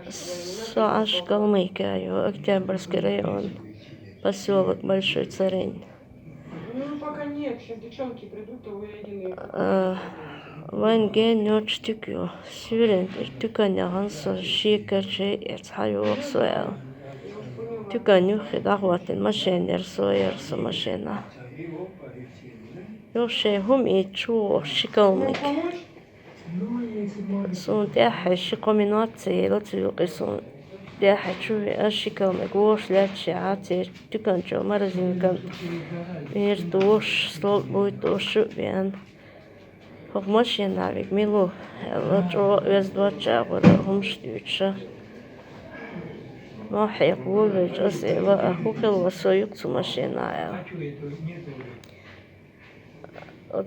Сааш Калмыкия, Октябрьский район, поселок Большой Царень. Ну, пока нет, сейчас девчонки придут, то вы один Ванген ночтикю, сюрен, тюканяхан со шикарче, эрцхаю соял. Тюканю хидахватин машинер сояр со машина. Ёше хум и чу шикалмык. Сон тяха шикоминации латюqi сон тяха чуви ашикалмык вош лячи ати тюканчо маразинкан. Мир душ стол будет душу вен. Хох машина вик милу лачо вездвача вора хумштюча. ما حيقول بالجزء وأخوك الوسويق ماشينا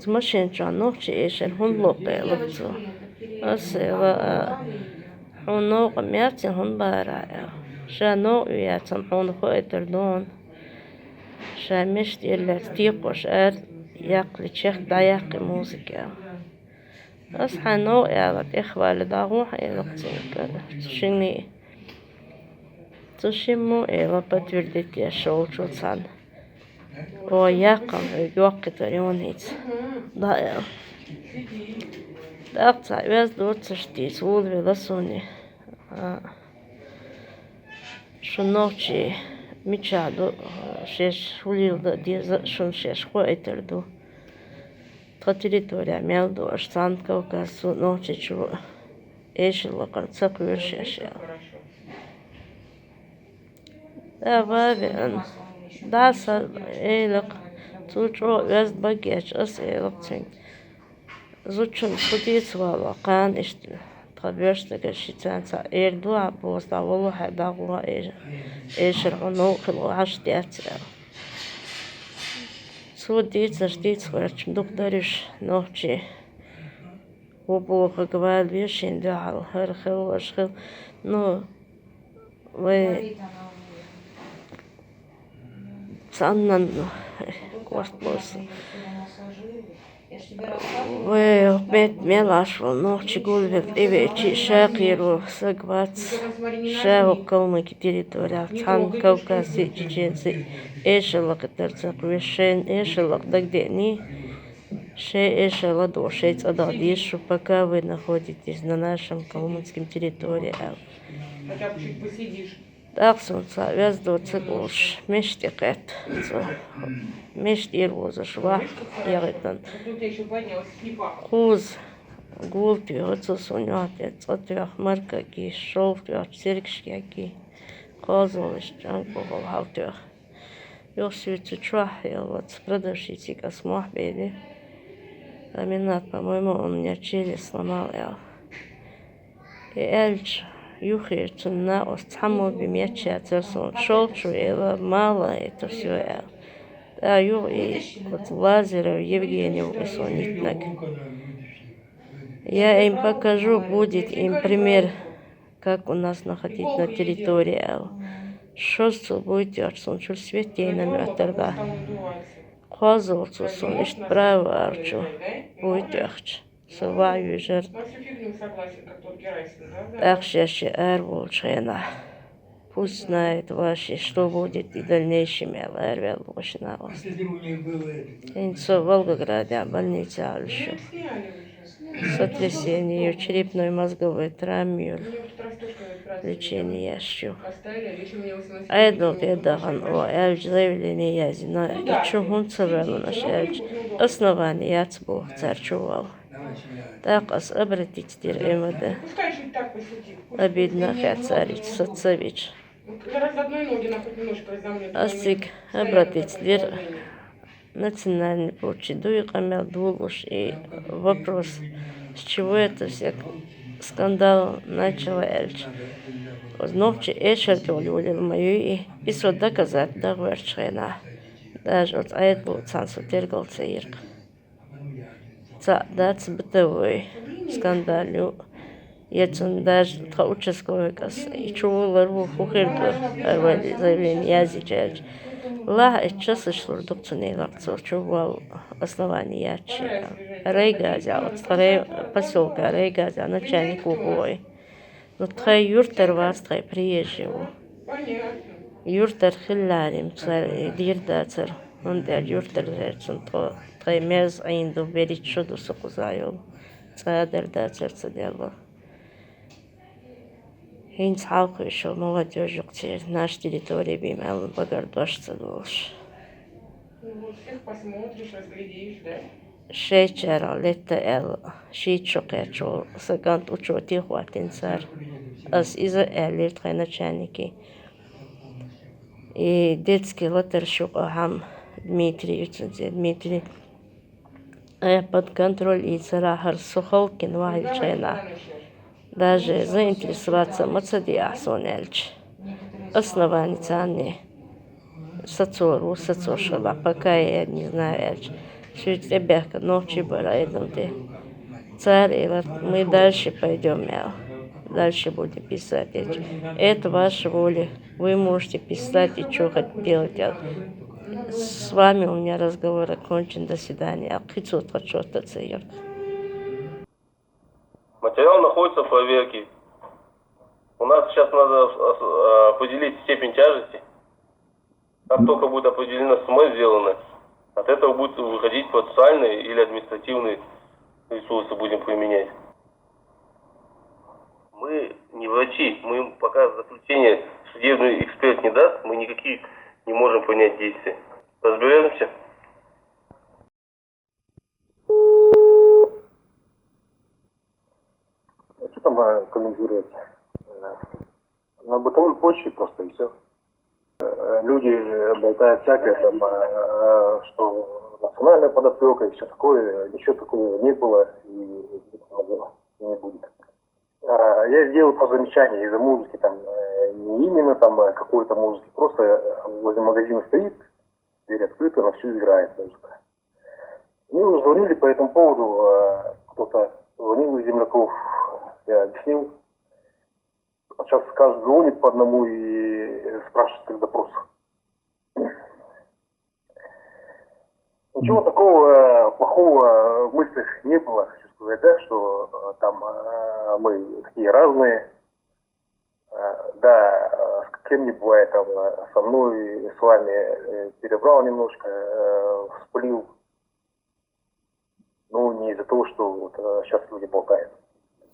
ماشين جان نوشي إيش هون لقي لقطو أسي هون نوق مياتين هون بارا شا نوق وياتن هون خويتر دون شا مشت إلا تيقوش يقلي تشيخ دايقي موسيقى أصحى نوق يالك إخوالي داغوح إلقتين شني تشمو إلى подтвердить я шоу цан. О якам юакта юнит. Да я. Так вез дурца штиц улве ласуни. Что ночи мечаду шеш улил да деза шун шеш хуайтерду. Та территория мелду сан Кавказу ночи чу эшила карцак вешешя. Да вавен. Да са элек тучо вез багеч ас элек цинг. Зучун путиц вала кан ишти. Табешта шитанца эрду абоста волу хадагуа эшер оно хло хаштяца. Судица штиц варч докториш ночи. Обоха гвал вешин да хар хэл ашхэл но вы Саннан квартплос. Вы бед мелашвал ночи гулвел ивечи шакиру сагвац шао калмыки территория цан Кавказы чеченцы эшелак терцак вешен эшелак дагдени ше эшела дошец ададишу пока вы находитесь на нашем калмыцком территории. Хотя бы чуть посидишь. Так солнце вязду цигуш мештикет мештир возашва ягитан хуз гулти отсосуньяте цотвях марка ки шовтвях циркшки козолиш чанкогол хавтвях ёсвицу чвахил вот продавщицы космох беди ламинат, по-моему, он мне челюсть сломал я и эльч Юхирцун на остаму бимеча церсон шолчу и мало это все я. Да ю и вот Лазарев Евгению Исонитнак. Я им покажу, будет им пример, как у нас находить на территории. Что будет делать, он что светейными оторга. Хозовцу сон ишь право арчу будет делать. Свою жертву. Так сейчас волшебно. Пусть знает ваши, что будет и дальнейшим эрвел на вас. Инцо в Волгограде больница Альшу. Сотрясение черепной мозговой травмы. Лечение ящу. А это бедахан о эльч заявление язина. И чугун цавелу наш эльч. Основание яцбу царчувал. Так ас обратить дир эмода. Обидно хацарич соцевич. Асик обратить дир национальный почиду и камел двугуш и вопрос, с чего это все скандал начал эльч. Ночи эшертол улил мою и сод доказать доверчена. Даже от айтл цансу тергал цейрк. That's бытовой скандалю. Яцун даже участковый кас и чувал рву хухирду заявление язычач. Ла час шло докцуней лакцов чувал основание ячи. Рейгазя от старой поселка Рейгазя начальник убой. Ну, тхай юртер вас, тхай приезжего. Понятно. Юртер хилларим, царь, дирдацер. Он der юртер зерцен, то тхай мез айнду верит шуду сукузайол. Цадер дацер цадело. Хинц халку еще молодежь, наш территории бимел багардош цадолш. Ну вот всех посмотришь, разглядишь, да? Шейчера летта эл, шейчокечо, сагант учоти хуатин цар. Аз иза элир тхай начальники. И детский лотер шукахам Дмитрий, Дмитрий. Под контроль и царахар Сухолкин вахичена. Даже заинтересоваться мацади Асонельч. Основание цаны. Сацору, сацошала, пока я не знаю Эльч. Чуть ребята ночи была, идемте. Царь, и вот мы дальше пойдем, дальше будем писать. Это ваша воля. Вы можете писать и что хотите делать. С вами у меня разговор окончен. До свидания. Материал находится в проверке. У нас сейчас надо определить степень тяжести. Как только будет определена сумма сделана, от этого будет выходить процессуальные или административные ресурсы будем применять. Мы не врачи, мы пока заключение судебный эксперт не даст, мы никакие не можем принять действия. Разберемся? Что там комментировать? На бытовой почве просто и все. Люди болтают всякое, там, что национальная подоплека и все такое. Ничего такого не было и не будет. Я сделал по замечанию из-за музыки, там, не именно там какой-то музыки, просто возле магазина стоит, дверь открыта, на всю играет музыка. Мне уже звонили по этому поводу, кто-то звонил из земляков, я объяснил. Сейчас каждый звонит по одному и спрашивает как допрос. Ничего такого плохого в мыслях не было, хочу сказать, да, что там мы такие разные. Да, с кем не бывает, там, со мной, с вами перебрал немножко, вспылил. Ну, не из-за того, что вот, сейчас люди болтают.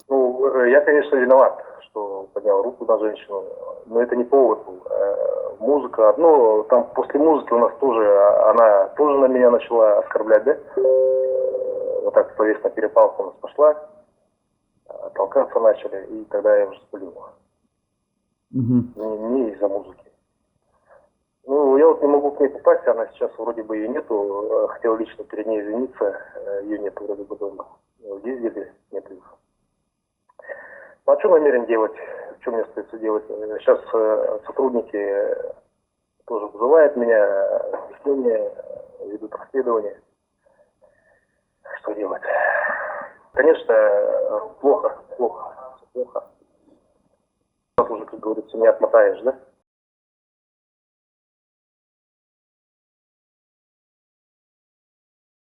Ну, я, конечно, виноват, что поднял руку на женщину, но это не повод был. Музыка одно, там после музыки у нас тоже, она тоже на меня начала оскорблять, да? Вот так словесная перепалка у нас пошла, толкаться начали, и тогда я уже вспылил. Не из-за музыки. Ну, я вот не могу к ней попасть, она сейчас вроде бы ее нету, хотел лично перед ней извиниться, ее нету вроде бы дома. Ездили, нет их. Ну, а что намерен делать? Что мне остается делать? Сейчас сотрудники тоже вызывают меня, объяснения, ведут расследование. Что делать? Конечно, плохо. Уже, как говорится, не отмотаешь, да?